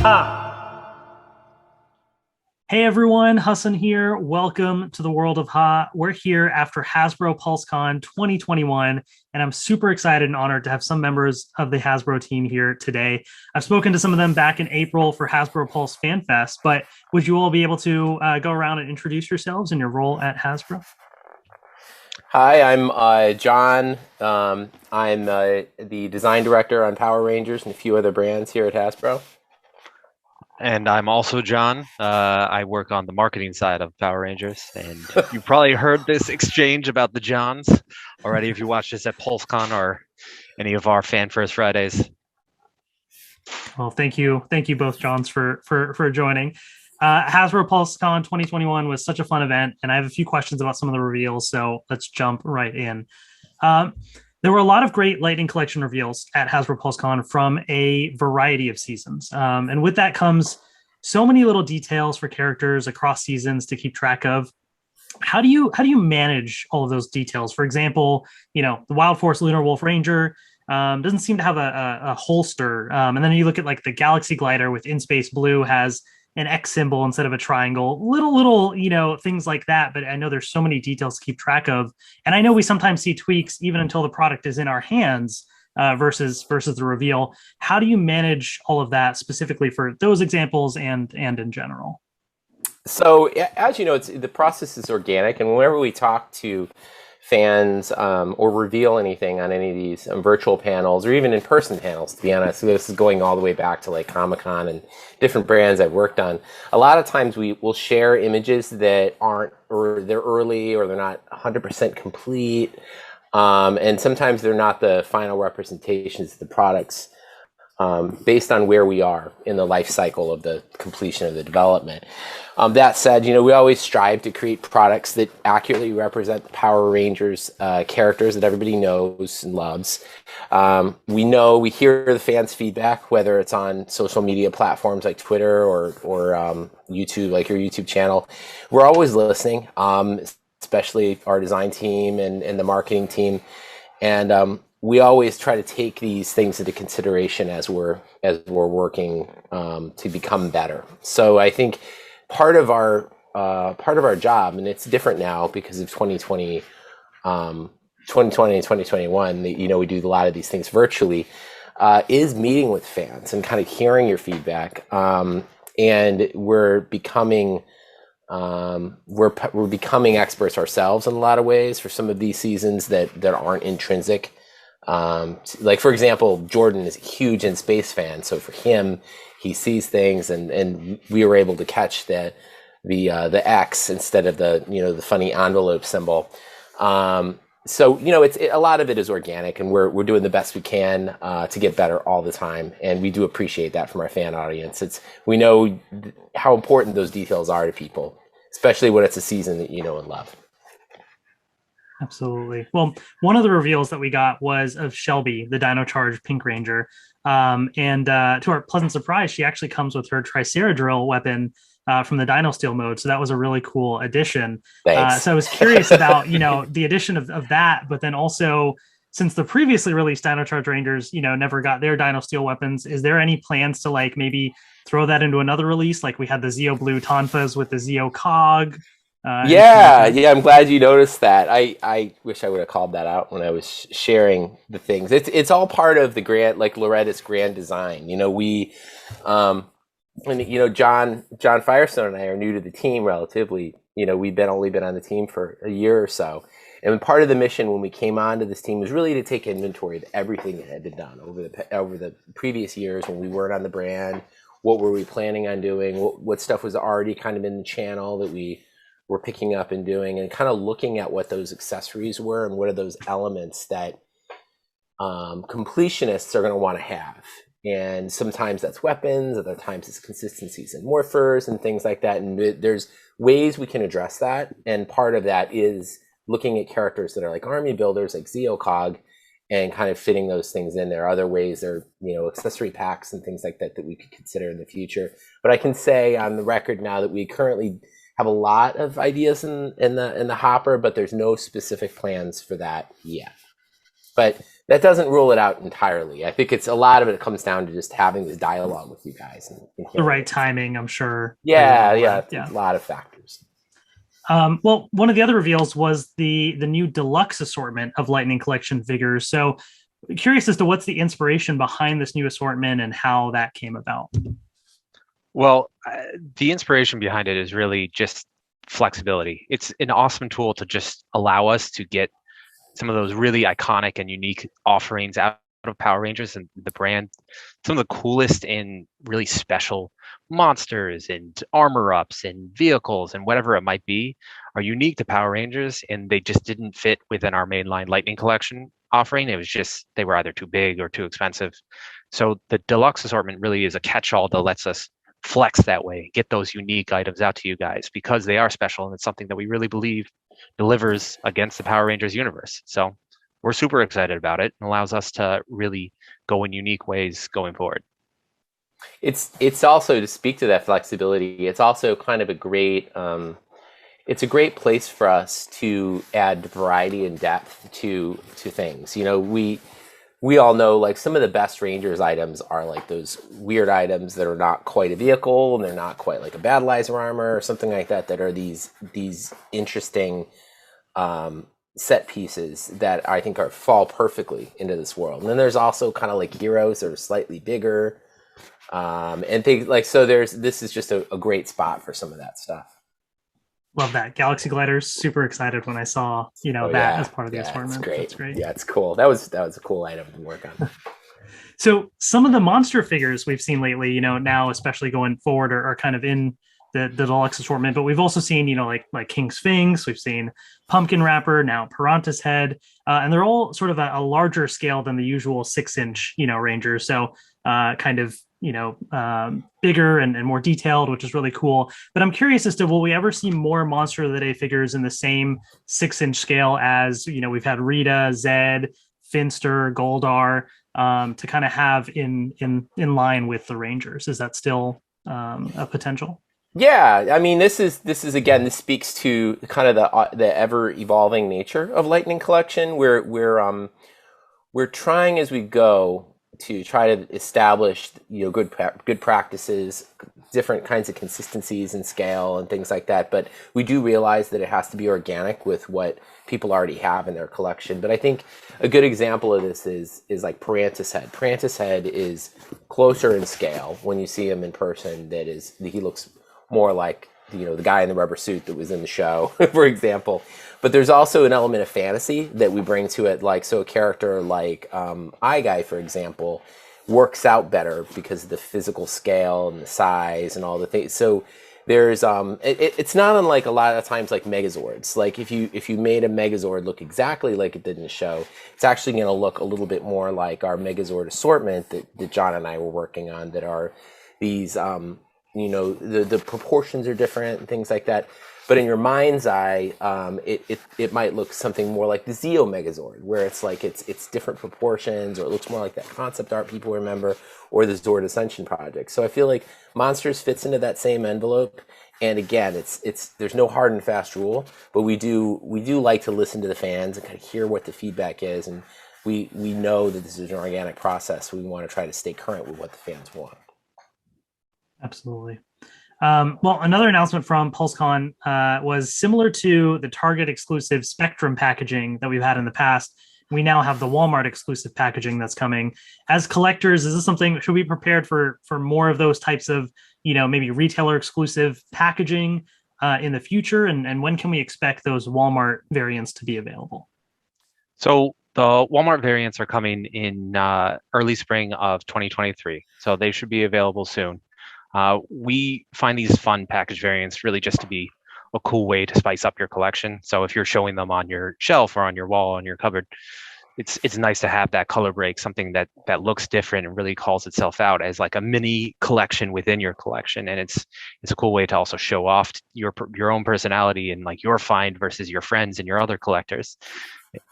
Ha! Hey everyone, Hassan here. Welcome to the world of Ha. We're here after Hasbro Pulse Con 2021, and I'm super excited and honored to have some members of the Hasbro team here today. I've spoken to some of them back in April for Hasbro Pulse Fan Fest, but would you all be able to go around and introduce yourselves and your role at Hasbro? Hi, I'm John. I'm the design director on Power Rangers and a few other brands here at Hasbro. And I'm also John. I work on the marketing side of Power Rangers, and you probably heard this exchange about the Johns already if you watched this at PulseCon or any of our Fan First Fridays. Well, thank you both, Johns, for joining. Hasbro PulseCon 2021 was such a fun event, and I have a few questions about some of the reveals, so let's jump right in. Um, there were a lot of great Lightning Collection reveals at Hasbro PulseCon from a variety of seasons, and with that comes so many little details for characters across seasons to keep track of. How do you manage all of those details? For example, the Wild Force Lunar Wolf Ranger doesn't seem to have a holster, and then you look at like the Galaxy Glider with In Space Blue has an X symbol instead of a triangle. Little things like that. But I know there's so many details to keep track of, and I know we sometimes see tweaks even until the product is in our hands. Versus the reveal. How do you manage all of that specifically for those examples and in general? So, as you know, the process is organic, and whenever we talk to fans or reveal anything on any of these virtual panels or even in-person panels, to be honest, so this is going all the way back to like Comic-Con and different brands I've worked on. A lot of times we will share images that aren't, or they're early, or they're not 100% complete. And sometimes they're not the final representations of the products based on where we are in the life cycle of the completion of the development. That said, we always strive to create products that accurately represent the Power Rangers characters that everybody knows and loves. We hear the fans' feedback, whether it's on social media platforms like Twitter or YouTube, like your YouTube channel. We're always listening, especially our design team and the marketing team. And we always try to take these things into consideration as we're working to become better. So I think part of our job, and it's different now because of 2020 and 2021. We do a lot of these things virtually. Is meeting with fans and kind of hearing your feedback, and we're becoming experts ourselves in a lot of ways for some of these seasons that aren't intrinsic. Like for example, Jordan is a huge in space fan, so for him, he sees things, and we were able to catch the X instead of the funny envelope symbol. So it's a lot of it is organic, and we're doing the best we can to get better all the time, and we do appreciate that from our fan audience. We know how important those details are to people, especially when it's a season that you know and love. Absolutely. Well, one of the reveals that we got was of Shelby, the Dino Charge Pink Ranger. And to our pleasant surprise, she actually comes with her Triceradrill weapon from the Dino Steel mode. So that was a really cool addition. Thanks. So I was curious about, the addition of that, but then also since the previously released Dino Charge Rangers, never got their Dino Steel weapons, is there any plans to like maybe throw that into another release? Like we had the Zeo Blue Tonfas with the Zeo Cog. Yeah, I'm glad you noticed that. I wish I would have called that out when I was sharing the things. It's all part of the grand, like Loretta's grand design. John Firestone and I are new to the team relatively. We've only been on the team for a year or so. And part of the mission when we came onto this team was really to take inventory of everything that had been done over the previous years when we weren't on the brand. What were we planning on doing? What stuff was already kind of in the channel that we're picking up and doing, and kind of looking at what those accessories were and what are those elements that completionists are going to want to have. And sometimes that's weapons, other times it's consistencies and morphers and things like that. And there's ways we can address that. And part of that is looking at characters that are like army builders, like Zeocog, and kind of fitting those things in there. Other ways are, accessory packs and things like that we could consider in the future. But I can say on the record now that we currently have a lot of ideas in the hopper, but there's no specific plans for that yet. But that doesn't rule it out entirely. I think it's a lot of it comes down to just having this dialogue with you guys and The right timing, I'm sure. Yeah, Yeah. a lot of factors. Well, one of the other reveals was the new deluxe assortment of Lightning Collection figures. So, curious as to what's the inspiration behind this new assortment and how that came about. Well, the inspiration behind it is really just flexibility. It's an awesome tool to just allow us to get some of those really iconic and unique offerings out of Power Rangers and the brand. Some of the coolest and really special monsters and armor ups and vehicles and whatever it might be are unique to Power Rangers, and they just didn't fit within our mainline Lightning Collection offering. It was just they were either too big or too expensive. So the deluxe assortment really is a catch-all that lets us flex that way, get those unique items out to you guys because they are special, and it's something that we really believe delivers against the Power Rangers universe. So we're super excited about it. It allows us to really go in unique ways going forward. It's also, to speak to that flexibility, it's also kind of a great it's a great place for us to add variety and depth to things. You know, we all know like some of the best Rangers items are like those weird items that are not quite a vehicle and they're not quite like a battleizer armor or something like that, that are these interesting set pieces that I think fall perfectly into this world. And then there's also kind of like heroes that are slightly bigger and things like, so this is just a great spot for some of that stuff. Love that. Galaxy Gliders, super excited when I saw, as part of the assortment. It's great. That's great. Yeah, it's cool. That was a cool item to work on. So some of the monster figures we've seen lately, now especially going forward are kind of in the deluxe assortment, but we've also seen, like King Sphinx, we've seen Pumpkin Wrapper, now Piranha's Head, and they're all sort of a larger scale than the usual 6-inch, Rangers. So kind of, bigger and more detailed, which is really cool. But I'm curious as to, will we ever see more Monster of the Day figures in the same 6-inch scale as, we've had Rita, Zed, Finster, Goldar, to kind of have in line with the Rangers? Is that still a potential? Yeah, I mean, this speaks to kind of the ever evolving nature of Lightning Collection. We're trying as we go to try to establish good practices, different kinds of consistencies and scale and things like that. But we do realize that it has to be organic with what people already have in their collection. But I think a good example of this is like Piranha's Head. Piranha's Head is closer in scale when you see him in person. He looks more like the guy in the rubber suit that was in the show, for example. But there's also an element of fantasy that we bring to it. Like, so a character like Eye Guy, for example, works out better because of the physical scale and the size and all the things. So there's it's not unlike a lot of times like Megazords. Like if you made a Megazord look exactly like it did in the show, it's actually going to look a little bit more like our Megazord assortment that John and I were working on, that are these the proportions are different and things like that. But in your mind's eye, it might look something more like the Zeo Megazord, where it's like it's different proportions, or it looks more like that concept art people remember, or the Zord Ascension project. So I feel like Monsters fits into that same envelope. And again, there's no hard and fast rule, but we do like to listen to the fans and kind of hear what the feedback is, and we know that this is an organic process. We want to try to stay current with what the fans want. Absolutely. Well, another announcement from PulseCon was similar to the Target exclusive Spectrum packaging that we've had in the past. We now have the Walmart exclusive packaging that's coming. As collectors, is this something, should we be prepared for more of those types of, maybe retailer exclusive packaging in the future? And when can we expect those Walmart variants to be available? So the Walmart variants are coming in early spring of 2023. So they should be available soon. We find these fun package variants really just to be a cool way to spice up your collection. So if you're showing them on your shelf or on your wall, on your cupboard, it's nice to have that color break, something that looks different and really calls itself out as like a mini collection within your collection. And it's a cool way to also show off your own personality and like your find versus your friends and your other collectors.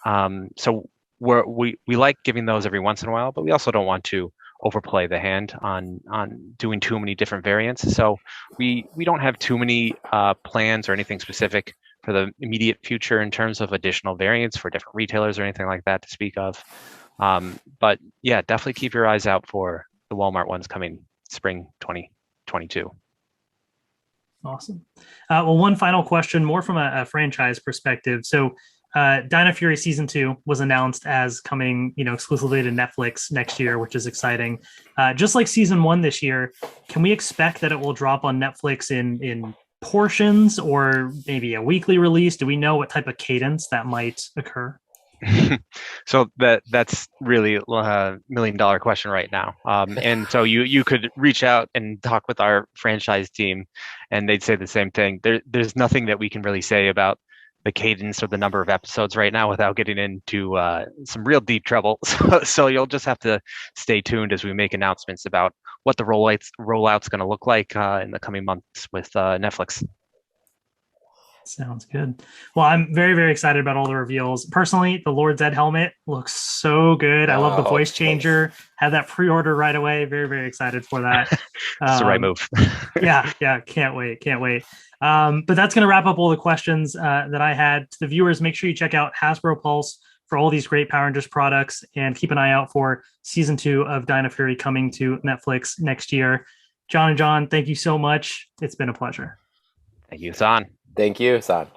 So we like giving those every once in a while, but we also don't want to overplay the hand on doing too many different variants. So we don't have too many plans or anything specific for the immediate future in terms of additional variants for different retailers or anything like that to speak of. But yeah, definitely keep your eyes out for the Walmart ones coming spring 2022. Awesome. Well, one final question, more from a franchise perspective. So, Dynafury season 2 was announced as coming, exclusively to Netflix next year, which is exciting. Just like season 1 this year, can we expect that it will drop on Netflix in portions or maybe a weekly release? Do we know what type of cadence that might occur? So that's really a $1 million question right now. And so you could reach out and talk with our franchise team, and they'd say the same thing. There's nothing that we can really say about the cadence or the number of episodes right now without getting into some real deep trouble. So you'll just have to stay tuned as we make announcements about what the rollout's going to look like in the coming months with Netflix. Sounds good. Well, I'm very, very excited about all the reveals. Personally, the Lord Zed helmet looks so good. I love the voice changer. Had that pre-order right away. Very, very excited for that. It's the right move. yeah. Can't wait. But that's going to wrap up all the questions that I had. To the viewers, make sure you check out Hasbro Pulse for all these great Power Rangers products, and keep an eye out for season 2 of Dynafury coming to Netflix next year. John and John, thank you so much. It's been a pleasure. Thank you, San. Thank you, Hassan.